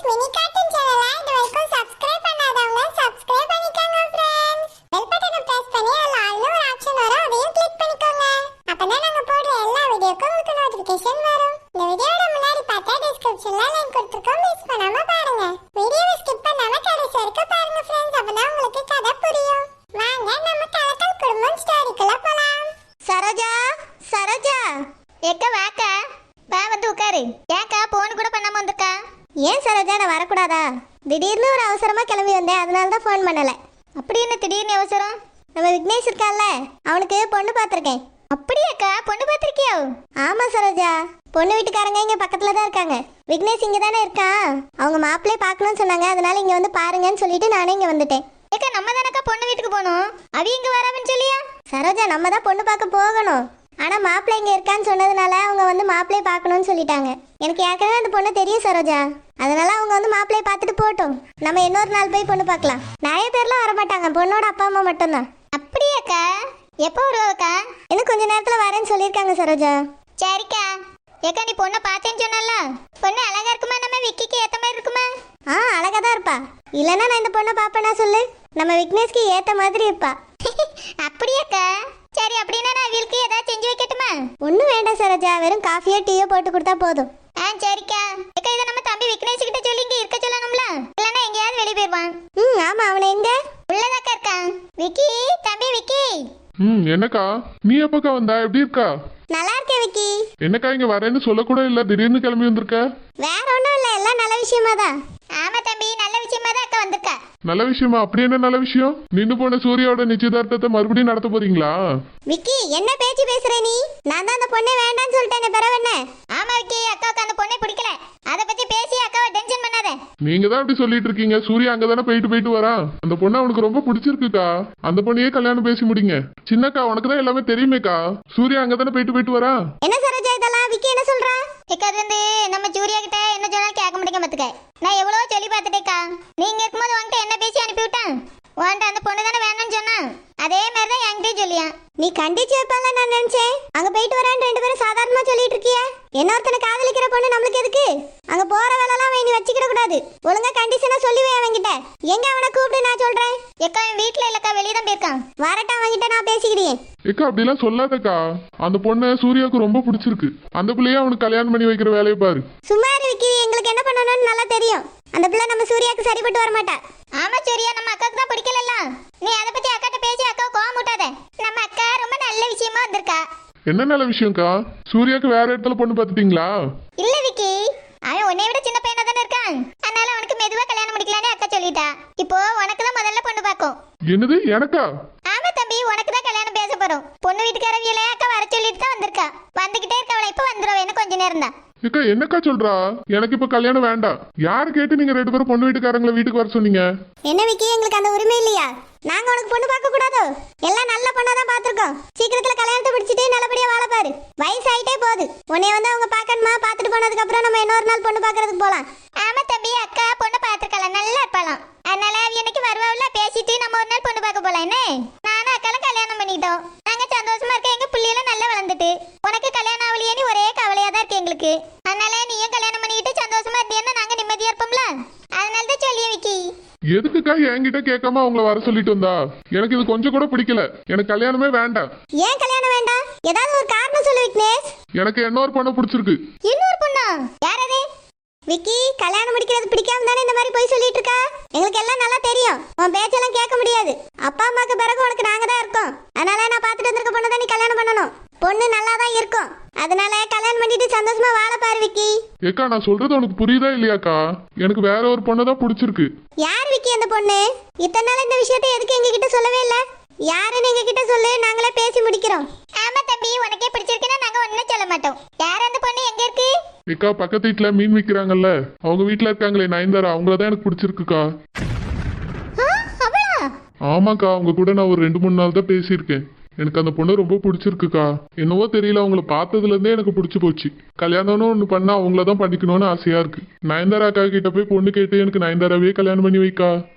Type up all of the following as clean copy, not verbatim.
Mini cartoon சேனலை இதுவரைக்கும் subscribe பண்ணாதவங்க சப்ஸ்கிரைப் பண்ணிக்கோங்க फ्रेंड्स. பெல் பட்டனை பிரஸ் பண்ணி அதுல ஆல்னு ஒரு ஆப்ஷன் வரும், அதையும் கிளிக் பண்ணிக்கோங்க. அப்பதான் நாங்க போடுற எல்லா வீடியோக்கும் உங்களுக்கு நோட்டிஃபிகேஷன் வரும். இந்த வீடியோட முன்னாடி பார்த்தா டிஸ்கிரிப்ஷன்ல லிங்க் கொடுத்திருக்கோம், மிஸ் பண்ணாம பாருங்க. வீடியோவை ஸ்கிப் பண்ணாம கடைசி வரைக்கும் பாருங்க फ्रेंड्स, அப்பதான் உங்களுக்கு கதை புரியும். வாங்க நம்ம கலக்கல் குடும்பம் ஸ்டோரிக்குள்ள போலாம். சரோஜா, சரோஜா எக்க வாக்கா, வா வந்து உட்காரு. ஏக்கா போன் கூட பண்ணாம வந்திருக்கா? ஏன் சரோஜா, நான் வரக்கூடாதா? திடீர்னு ஒரு அவசரமா கிளம்பி வந்தேன், அதனால தான் ஃபோன் பண்ணல. அப்படி என்ன திடீர்னு அவசரம்? நம்ம விக்னேஷ் இருக்கான்ல, அவனுக்கு பொண்ணு பார்த்துருக்கேன். அப்படியாக்கா, பொண்ணு பார்த்துருக்கியோ? ஆமா சரோஜா, பொண்ணு வீட்டுக்காரங்க இங்க பக்கத்துல தான் இருக்காங்க. விக்னேஷ் இங்க தானே இருக்கான், அவங்க மாப்பிள்ளைய பார்க்கணும்னு சொன்னாங்க, அதனால இங்க வந்து பாருங்கன்னு சொல்லிட்டு நானே இங்க வந்துட்டேன். ஏக்கா நம்ம தானக்கா பொண்ணு வீட்டுக்கு போகணும், அவ இங்க வராமன்னு சொல்லியா? சரோஜா, நம்ம தான் பொண்ணு பார்க்க போகணும், ஆனா மாப்பிள்ளை இங்க இருக்கான்னு சொன்னதுனால அவங்க வந்து மாப்பிள்ளைய பார்க்கணும்னு சொல்லிட்டாங்க. எனக்கு ஏற்கனவே அந்த பொண்ணு தெரியும் சரோஜா, அதனால அவங்க வந்து மாப்பிள்ளைய பார்த்துட்டு போட்டோம், நம்ம இன்னொரு நாள் போய் பொண்ணு பார்க்கலாம். நிறைய பேர்லாம் வரமாட்டாங்க, பொண்ணோட அப்பா அம்மா மட்டும்தான். அப்படியாக்கா, எப்போ வருவாக்கா? இன்னும் கொஞ்ச நேரத்துல வரேன்னு சொல்லியிருக்காங்க சரோஜா. சரிக்கா. ஏக்கா நீ பொண்ணை பார்த்தேன்னு சொன்னல, பொண்ணு அழகா இருக்குமா? நம்ம விக்கிக்கு ஏத்த மாதிரி இருக்குமா? அழகா தான் இருப்பா, இல்லைன்னா நான் இந்த பொண்ணை பாப்பேனா சொல்லு, நம்ம விக்னேஷ்க்கு ஏத்த மாதிரி இருப்பா. அப்படியாக்கா, சரி அப்படின்னா நான் வீட்டுக்கு ஏதாவது செஞ்சு வைக்கட்டுமா? ஒன்றும் வேண்டாம் சரோஜா, வெறும் காஃபியோ டீயோ போட்டு கொடுத்தா போதும். சரிக்கா. ஏக்கா இதை நம்ம தம்பி விக்னேஷ் கிட்ட சொல்லி இங்க இருக்க சொல்லணும்ல, இல்லைன்னா எங்கேயாவது வெளியே போயிருவான். ஆமா, அவனை எங்க உள்ளதாக்கா இருக்கான். விக்கி, தம்பி விக்கி. என்னக்கா நீ எப்பக்கா வந்தா? எப்படி இருக்கா? நல்லா இருக்கேன் விக்கி. என்னக்கா இங்க வரேன்னு சொல்ல கூட இல்ல, திடீர்னு கிளம்பி வந்திருக்க? வேற ஒன்றும் இல்லை, எல்லாம் நல்ல விஷயமா தான். ஆமா தம்பி, நல்ல விஷயமா தான் அக்கா வந்திருக்கா. நல்ல விஷயமா? அப்படி என்ன நல்ல விஷயம்? நின்னு போன சூர்யாவோட நிச்சயதார்த்தத்தை மறுபடியும் நடத்த போறீங்களா? விக்கி, என்ன பேச்சு பேசுற நீ? நான் தான் அந்த பொண்ணை வேண்டாம்னு சொல்லிட்டேன், பிறகு என்ன? ஆமா விக்கி, அக்காவுக்கு அந்த பொண்ணை பிடிக்கல, அதை பத்தி பேசி அக்காவை டென்ஷன் பண்ணாத. நீங்க தான் அப்படி சொல்லிட்டு இருக்கீங்க, சூர்யா அங்கதானே போயிட்டு வரா. அந்த பொண்ணு அவனுக்கு ரொம்ப பிடிச்சிருக்குக்கா, அந்த பொண்ணையே கல்யாணம் பேசி முடிங்க. சின்னக்கா உனக்கு தான் எல்லாமே தெரியுமேக்கா, சூர்யா அங்கதானே போயிட்டு வரா. என்ன சரோஜா இதெல்லாம்? விக்கி என்ன சொல்றா? ஏக்கா அது வந்து நம்ம சூர்யா கிட்ட என்ன சொன்னாலும் கேட்க மாட்டேங்க பாத்துக்க. நான் எவ்வளவோ சொல்லி பார்த்துட்டேக்கா, நீங்க இருக்கும்போது உன்கிட்ட என்ன பேசி அனுப்பி விட்டேன், உன்கிட்ட அந்த பொண்ணு தானே வேணும்னு சொன்னா, அதே மாதிரி தான் என்கிட்டயும் சொல்லியா. நீ கண்டிச்சு வைப்பாங்க நான் நினைச்சேன், அங்க போயிட்டு வரான்னு ரெண்டு பேரும் சாதாரணமா சொல்லிட்டு இருக்கிய. இன்னொருத்தனை காதலிக்கிற பொண்ணு நம்மளுக்கு எதுக்கு? அங்க போற வேலைலாம் நீ வச்சுக்கிட கூடாது, ஒழுங்கா கண்டிஷனா சொல்லுவே அவன்கிட்ட. எங்க அவனை கூப்பிட்டு நான் சொல்றேன். ஏக்கா என் வீட்டுல இல்லக்கா, வெளியே தான் போயிருக்கான், வரட்டும் அவன்கிட்ட நான் பேசிக்கிறேன். ஏக்கா அப்படிலாம் சொல்லாதக்கா, அந்த பொண்ணு சூர்யாவுக்கு ரொம்ப பிடிச்சிருக்கு, அந்த பிள்ளைய அவனுக்கு கல்யாணம் பண்ணி வைக்கிற வேலையை பாரு. சும்மா விக்கி, எங்களுக்கு என்ன பண்ணணும்னு நல்லா தெரியும், அந்த பிள்ளை நம்ம சூர்யாவுக்கு சரிப்பட்டு வர மாட்டா. ஆமா சூர்யா, நம்ம அக்காவுக்கு தான் பிடிக்கல, நீ அதை பத்தி அக்காட்ட பேசி அக்காவை கோவம் விட்டாத. நம்ம அக்கா ரொம்ப நல்ல விஷயமா வந்திருக்கா. என்ன நல்ல விஷயம்க்கா? சூர்யாவுக்கு வேற இடத்துல பொண்ணு பார்த்துட்டீங்களா? இல்ல விக்கி, அவன் உன்னை விட சின்ன பையனா தானே இருக்கான், அதனால அவனுக்கு மெதுவா கல்யாணம் முடிக்கலான்னு அக்கா சொல்லிட்டா. இப்போ உனக்கு தான் முதல்ல பொண்ணு பார்க்கும். என்னது எனக்கா? ஆமா தம்பி, உனக்கு தான் கல்யாணம் பேச போறோம். பொண்ணு வீட்டுக்காரவியல அக்கா வர சொல்லிட்டு தான் வந்திருக்கா, வந்துகிட்டே இருக்கவளை இப்ப வந்துடும், என்ன கொஞ்ச நேரம் தான். ஏக்கா என்னக்கா சொல்றா? எனக்கு இப்ப கல்யாணம் வேண்டாம். யாரு கேட்டு நீங்க ரெண்டு பேரும் பொண்ணு வீட்டுக்காரங்களை வீட்டுக்கு வர சொன்னீங்க? என்ன விக்கி, எங்களுக்கு அந்த உரிமை இல்லையா? நாங்க உனக்கு பொண்ணு பார்க்க கூடாதோ? எல்லாம் நல்ல பொண்ணா தான் பாத்துருக்கோம், சீக்கிரத்துல கல்யாணத்தை பிடிச்சிட்டு நல்லபடியா வாழ பாரு. வயசாயிட்டே போகுது, உன்னை வந்து அவங்க பாக்கணுமா, பாத்துட்டு போனதுக்கு அப்புறம் நம்ம இன்னொரு நாள் பொண்ணு பாக்குறதுக்கு போலாம். ஆமா தம்பி, அக்கா பொண்ணு பாத்துருக்கலாம், நல்லா இருப்பாளாம், அதனால எனக்கு வருவாவில பேசிட்டு நம்ம ஒரு நாள் பொண்ணு பார்க்க போலாம். என்ன நானும் அக்காலும் கல்யாணம் பண்ணிட்டோம், நாங்க சந்தோஷமா இருக்க, எங்க பிள்ளைகளும் நல்லா வளர்ந்துட்டு. உனக்கு கல்யாணம் ஆகலையேன்னு ஒரே கவலையா தான் இருக்கு எங்களுக்கு, அதனால நீயும் கல்யாணம் பண்ணிக்கிட்டு சந்தோஷமா இருந்தீங்கன்னா நாங்க நிம்மதியா இருப்போம்ல, அதனால தான் சொல்லியே விக்கி. எதுக்குக்கா என்கிட்ட கேட்காம அவங்கள வர சொல்லிட்டு வந்தா? எனக்கு இது கொஞ்சம் கூட பிடிக்கல, எனக்கு கல்யாணமே வேண்டாம். ஏன் கல்யாணம் வேண்டாம்? ஏதாவது ஒரு காரணம் சொல்லு விக்னேஷ். எனக்கு இன்னொரு பொண்ணு பிடிச்சிருக்கு. இன்னொரு பொண்ணா? யார் அது? விக்கி, கல்யாணம் முடிக்கிறது பிடிக்காம தானே இந்த மாதிரி போய் சொல்லிட்டு இருக்கா? எங்களுக்கு எல்லாம் நல்லா தெரியும், உன் பேச்செல்லாம் கேட்க முடியாது. அப்பா அம்மாக்கு பிறகு உனக்கு நாங்க தான் இருக்கோம், அதனால நான் பார்த்துட்டு வந்திருக்க பொண்ணு தான் நீ கல்யாணம் பண்ணணும். பொண்ணு நல்லா தான் இருக்கும், அதனால கல்யாணம் பண்ணிட்டு சந்தோஷமா வாழ பாரு விக்கி. ஏக்கா நான் சொல்றது உனக்கு புரியுதா இல்லையாக்கா? எனக்கு வேற ஒரு பொண்ணு தான் பிடிச்சிருக்கு. யார் விக்கி அந்த பொண்ணு? இத்தனை நாள் இந்த விஷயத்தை எதுக்கு எங்க கிட்ட சொல்லவே இல்ல? யாருன்னு எங்க கிட்ட சொல்லு, நாங்களே பேசி முடிக்கிறோம். ஆமா தம்பி, உனக்கே பிடிச்சிருக்குன்னா நாங்க ஒண்ணும் சொல்ல மாட்டோம். யார் அந்த பொண்ணு, எங்க இருக்கு? ஏக்கா பக்கத்து வீட்டுல மீன் விற்கிறாங்கல்ல, அவங்க வீட்டுல இருக்காங்களே நயன்தாரா, அவங்களதான் எனக்கு பிடிச்சிருக்குக்கா. ஆமாக்கா, அவங்க கூட நான் ஒரு 2-3 நாள் தான் பேசியிருக்கேன், எனக்கு அந்த பொண்ணு ரொம்ப பிடிச்சிருக்குக்கா. என்னவோ தெரியல, அவங்கள பார்த்ததுல இருந்தே எனக்கு பிடிச்சி போச்சு. கல்யாணம்னு ஒண்ணு பண்ணா அவங்களதான் பண்ணிக்கணும்னு ஆசையா இருக்கு. நயன்தாரா அக்கா கிட்ட போய் பொண்ணு கேட்டு எனக்கு நயன்தாராவே கல்யாணம் பண்ணி வைக்கா.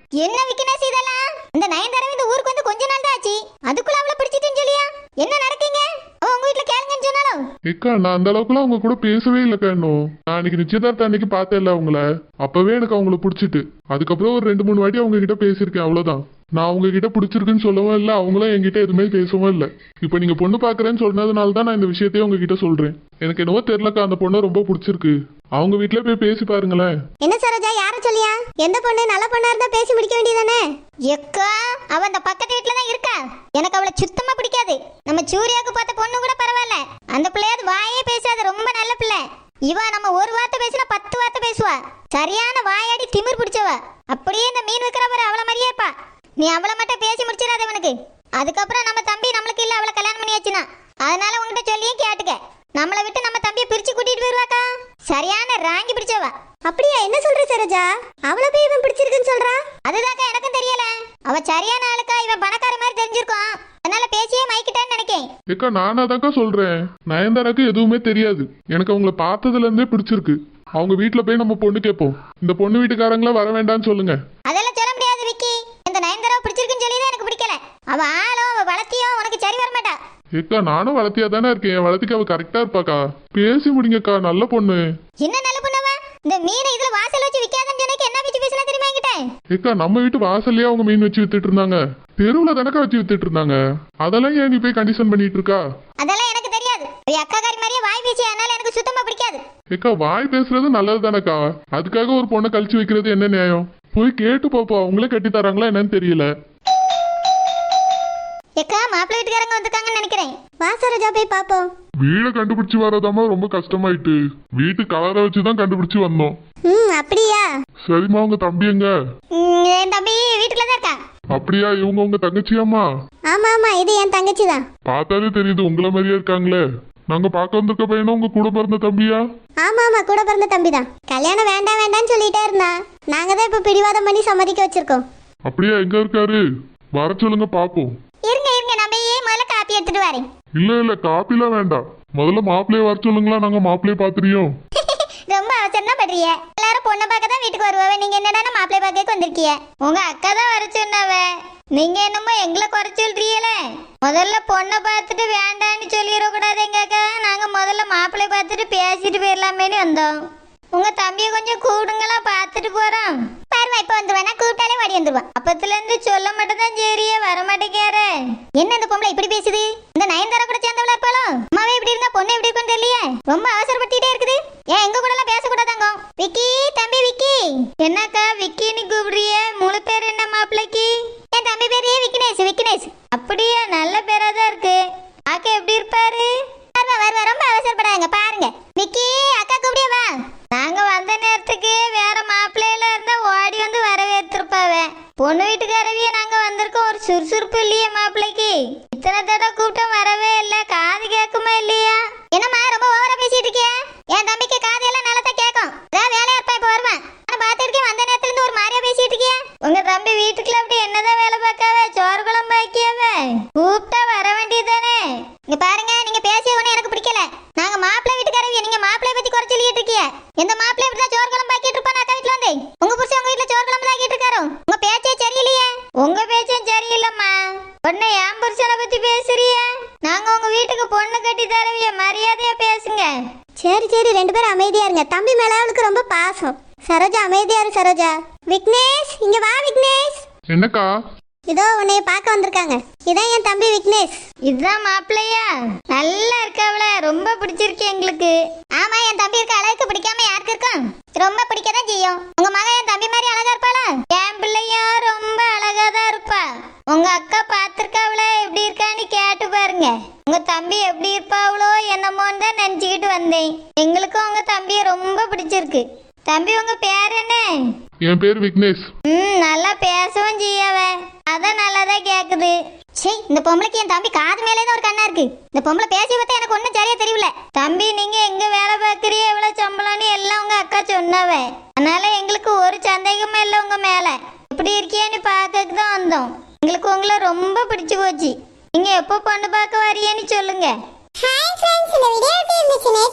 என்ன விக்னேஷ் இதெல்லாம்? இந்த நயன்தாரா இந்த ஊருக்கு வந்து கொஞ்ச நாள் தான் ஆச்சு, அதுக்குள்ள அவளை பிடிச்சிட்டுன்னு சொல்லியா? என்ன நடக்குங்க? அவ உங்க வீட்டுல கேளுங்கன்னு சொன்னால பேசுவாங்களோ? ஏக்கா நான் அந்த அளவுக்குலாம் அவங்க கூட பேசவே இல்லக்கா. இன்னும் நான் அன்னைக்கு நிச்சயதார்த்த அன்னைக்கு பார்த்தேன்ல அவங்கள, அப்பவே எனக்கு அவங்கள பிடிச்சிட்டு அதுக்கப்புறம் ஒரு 2-3 வாட்டி அவங்க கிட்ட பேசியிருக்கேன், அவ்வளவுதான். நான் அவங்க கிட்ட பிடிச்சிருக்குன்னு சொல்லவும் இல்லை, அவங்களும் என்கிட்ட எதுவுமே பேசவும் இல்லை. இப்போ நீங்க பொண்ணு பாக்குறேன்னு சொன்னதுனால தான் நான் இந்த விஷயத்தையும் உங்ககிட்ட சொல்றேன். எனக்கு என்னவோ தெரியலக்கா, அந்த பொண்ணை ரொம்ப பிடிச்சிருக்கு. அவங்க வீட்டுல போய் பேசி பாருங்களேன். என்ன சரோஜா, யார சொல்லியா? எந்த பொண்ணு நல்ல பொண்ணா இருந்தா பேசி முடிக்க வேண்டியதானே? எக்கா அவ அந்த பக்கத்து வீட்டுல தான் இருக்கா. எனக்கு அவளை சுத்தமா பிடிக்காது. நம்ம சூர்யாவுக்கு பார்த்த பொண்ணு கூட பரவாயில்ல, அந்த பிள்ளையாவது வாயே பேசாது, ரொம்ப நல்ல பிள்ளை. இவ நம்ம ஒரு வார்த்தை பேசினா 10 வார்த்தை பேசுவா. சரியான வாயாடி திமிர் பிடிச்சவ. அப்படியே இந்த மீன் விற்கிற பாரு அவள மாதிரியே இருப்பா. நீ அவளை மட்டும் பேசி முடிச்சிடாத இவனுக்கு. அதுக்கப்புறம் நம்ம தம்பி நம்மளுக்கு இல்ல, அவளை கல்யாணம் பண்ணியாச்சுன்னா. அதனால உங்ககிட்ட சொல்லியும் கேட்டுக்க. நம்மளை விட்டு நம்ம தம்பியை பிரிச்சு கூட்டிட்டு போயிருவாக்கா. சரியான ராங்கி பிடிச்சவ. அப்படியா? என்ன சொல்ற சரோஜா? அவளை போய் இவன் பிடிச்சிருக்குன்னு சொல்றா? அதுதாக்கா எனக்கும் தெரியல. அவ சரியான ஆளுக்கா, இவன் பணக்கார மாதிரி தெரிஞ்சிருக்கும். அதனால பேசியே மைக்கிட்டான்னு நினைக்கேன். ஏக்கா நானாதாக்கா சொல்றேன், நயன்தாராக்கு எதுவுமே தெரியாது. எனக்கு அவங்கள பார்த்ததுல இருந்தே பிடிச்சிருக்கு. அவங்க வீட்டுல போய் நம்ம பொண்ணு கேட்போம். இந்த பொண்ணு வீட்டுக்காரங்கள வர வேண்டாம்னு சொல்லுங்க. அதெல்லாம் சொல்ல முடியாது விக்கி. இந்த நயன்தாராவை பிடிச்சிருக்குன்னு சொல்லிதான் எனக்கு பிடிக்கல. அவ ஆளும் அவ வளர்த்தியும் உனக்கு சரி வர மாட்டா. ஏக்கா நானும் வளர்த்தியா தானே இருக்கேன், என் வளர்த்திக்கு அவ கரெக்டா இருப்பாக்கா. பேசி முடிங்கக்கா, நல்ல பொண்ணு. என்ன நல்ல பொண்ணவா? இந்த மீனை இதுல வாசல் வச்சு விக்காதன்னு சொன்னக்கு என்ன வச்சு பேசினா தெரியுமா என்கிட்ட? ஏக்கா நம்ம வீட்டு வாசல்லையே அவங்க மீன் வச்சு வித்துட்டு இருந்தாங்க, தெருவுல தானக்கா வச்சு வித்துட்டு இருந்தாங்க. அதெல்லாம் ஏன் நீ போய் கண்டிஷன் பண்ணிட்டு இருக்கா? அதெல்லாம் எனக்கு தெரியாது. அக்காக்காரி மாதிரியே வாய் பேசி, அதனால எனக்கு சுத்தமா பிடிக்காது. ஏக்கா வாய் பேசுறது நல்லது தானக்கா, அதுக்காக ஒரு பொண்ணை கழிச்சு வைக்கிறது என்ன நியாயம்? போய் கேட்டு பாப்போம், அவங்களே கட்டி தராங்களா என்னன்னு தெரியல. எக்கா மாப்பிள்ளை வீட்டுக்காரங்க வந்திருக்காங்கன்னு நினைக்கிறேன். வா சரோஜா போய் பாப்போம். வீடை கண்டுபிடிச்சு வரதாமா ரொம்ப கஷ்டமாயிட்டு, வீட்டு கலரை வச்சுதான் கண்டுபிடிச்சு வந்தோம். அப்படியா? சரிம்மா, உங்க தம்பி எங்க? என் தம்பி வீட்டுல தான் இருக்கான். அப்படியா? இவங்க உங்க தங்கச்சியாமா? ஆமா ஆமா, இது என் தங்கச்சி தான். பார்த்தாலே தெரியுது உங்களை மாதிரியா இருக்காங்களே. நாங்க பார்க்க வந்திருக்க பையனும் உங்க கூட பிறந்த தம்பியா? ஆமா ஆமா, கூட பிறந்த தம்பி தான். கல்யாணம் வேண்டாம் வேண்டாம்னு சொல்லிட்டே இருந்தா, நாங்க தான் இப்ப பிடிவாதம் பண்ணி சம்மதிக்க வச்சிருக்கோம். அப்படியா? எங்க இருக்காரு? வர சொல்லுங்க பாப்போம். இருங்க இருங்க, நம்ம முதல்ல காப்பி எடுத்துட்டு வரேன். இல்ல காப்பிலாம் வேண்டாம், முதல்ல மாப்பிள்ளைய வர சொல்லுங்களா, நாங்க மாப்பிள்ளைய பாத்துறியோம். ரொம்ப அவசரம் தான் பண்றீங்க. எல்லாரும் பொண்ணை பார்க்க தான் வீட்டுக்கு வருவாவே, நீங்க என்னடா மாப்பிள்ளை பார்க்க வந்திருக்கீங்க? உங்க அக்கா தான் வர சொன்னாவ, நீங்க என்னமோ எங்களை குறை சொல்றீங்களே. முதல்ல பொண்ணை பார்த்துட்டு வேண்டான்னு சொல்லிடக்கூடாது எங்க அக்கா. நாங்க முதல்ல மாப்பிள்ளை பார்த்துட்டு பேசிட்டு போயிடலாமேன்னு வந்தோம். உங்க தம்பியை கொஞ்சம் கூடுங்களா, பார்த்துட்டு போறோம். பாருமா, இப்ப வந்துருவேன், கூப்பிட்டாலே வாடி வந்துருவான். அப்பத்துல இருந்து சொல்ல மட்டும் தான் சரியே வர மாட்டேங்காரு. என்ன இந்த பொம்பளை இப்படி பேசுது? இந்த நயன்தாரா கூட சேர்ந்தவளா இருப்பாளோ? அம்மாவே இப்படி இருந்தா பொண்ணு எப்படி இருக்குன்னு தெரியலையே. ரொம்ப அவசரப்பட்டுட்டே இருக்குது. ஏன் எங்க கூட எல்லாம் பேசக்கூடாதாங்க? விக்கி, தம்பி விக்கி. என்னக்கா விக்கின்னு கூப்பிடுறிய? முழு பேர் என்ன மாப்பிள்ளைக்கு? என் தம்பி பேரு விக்னேஷ். விக்னேஷ். அப்படியா? நல்ல பேரா தான் இருக்கு. ஆக்கா எப்படி இருப்பாரு? வருவா, ரொம்ப அவசரப்படாங்க. பாருங்க விக்கி, அக்கா கூப்பிடியா வா. நாங்க வந்த நேரத்துக்கு வேற மாப்பிள்ளையில இருந்தா ஓடி வந்து வரவேற்றிருப்பாவே. பொண்ணு வீட்டுக்காரவிய நாங்க வந்திருக்கோம், ஒரு சுறுசுறுப்பு இல்லையே மாப்பிள்ளைக்கு. இத்தனை தடவை கூட்டம் வரவே இல்ல, காது கேட்குமா இல்லையா? என்னம்மா ரொம்ப ஓவரா பேசிட்டு இருக்கியா? என் தம்பிக்கு காது எல்லாம் நல்லா தான் கேட்கும். வேலையா இருப்பா, இப்ப வருவேன். நான் பாத்துருக்கேன், வந்த நேரத்துல இருந்து ஒரு மாதிரியா பேசிட்டு இருக்கியா? உங்க தம்பி வீட்டுக்குள்ள அப்படி என்னதான் வேலை பார்க்காவே? சோறு குழம்பு வைக்காவே? கூப்பிட்டா வர வேண்டியதானே? இங்க பாருங்க, நீங்க பேசிய ஒண்ணு எனக்கு பிடிக்கல. நாங்க மாப்பிள்ளை வீட்டுக்காரவிய, நீங்க மாப்பிள்ளை பத்தி குறை சொல்லிட்டு இருக்கீங்க. எந்த மாப்பிள்ளை இப்படிதான் சோறு குழம்பு ஆக்கிட்டு இருப்பான் அக்கா வீட்டுல வந்து? உங்க புருஷன் உங்க வீட்டுல சோறு குழம்பு ஆக்கிட்டு இருக்காரு. உங்க பேச்சே சரியில்லையே. உங்க பேச்சும் சரியில்லம்மா. பொண்ணு என் புருஷனை பத்தி பேசுறிய? நாங்க உங்க வீட்டுக்கு பொண்ணு கட்டி தரவிய, மரியாதையா பேசுங்க. சரி சரி, 2 பேரும் அமைதியா இருங்க. தம்பி மேல அவளுக்கு ரொம்ப பாசம். சரோஜா அமைதியா இரு சரோஜா. விக்னேஷ், இங்க வா விக்னேஷ். என்னக்கா? இதோ உன்னைய பார்க்க வந்திருக்காங்க. இதான் என் தம்பி விக்னேஷ். இதுதான் மாப்பிள்ளையா? நல்லா இருக்கவள, ரொம்ப பிடிச்சிருக்கு எங்களுக்கு. ஆமா, என் தம்பி இருக்க அழகுக்கு பிடிக்காம யாருக்கு இருக்கும்? ரொம்ப பிடிக்கதான் செய்யும். உங்க மகன் என் தம்பி மாதிரி அழகா இருப்பாளா? என் பிள்ளையும் ரொம்ப அழகா தான் இருப்பா. உங்க அக்கா பாத்திருக்காவள, எப்படி இருக்கான்னு கேட்டு பாருங்க. உங்க தம்பி எப்படி இருப்பாவளோ என்னமோன்னு தான் நினைச்சுக்கிட்டு வந்தேன். எங்களுக்கும் உங்க தம்பியை ரொம்ப பிடிச்சிருக்கு. தம்பி உங்க பேர் என்ன? என் பேர் விக்னேஷ். நல்லா பேசவும் செய்யவ, அதான் நல்லாதான் கேக்குது. சே, இந்த பொம்பளைக்கு என் தம்பி காது மேலேதான் ஒரு கண்ணா இருக்கு. இந்த பொம்பளை பேசி பார்த்தா எனக்கு ஒன்னும் சரியா தெரியல. தம்பி நீங்க எங்க வேலை பார்க்கறிய, எவ்வளவு சம்பளம்னு எல்லாம் உங்க அக்கா சொன்னாவ. அதனால எங்களுக்கு ஒரு சந்தேகமே இல்லை உங்க மேல. எப்படி இருக்கியான்னு பார்க்கக்கு தான் வந்தோம். எங்களுக்கு உங்களை ரொம்ப பிடிச்சு போச்சு. நீங்க எப்போ பொண்ணு பார்க்க வரியேன்னு சொல்லுங்க. ஹாய் ஃப்ரெண்ட்ஸ், இந்த வீடியோ எப்படி இருந்துச்சுன்னு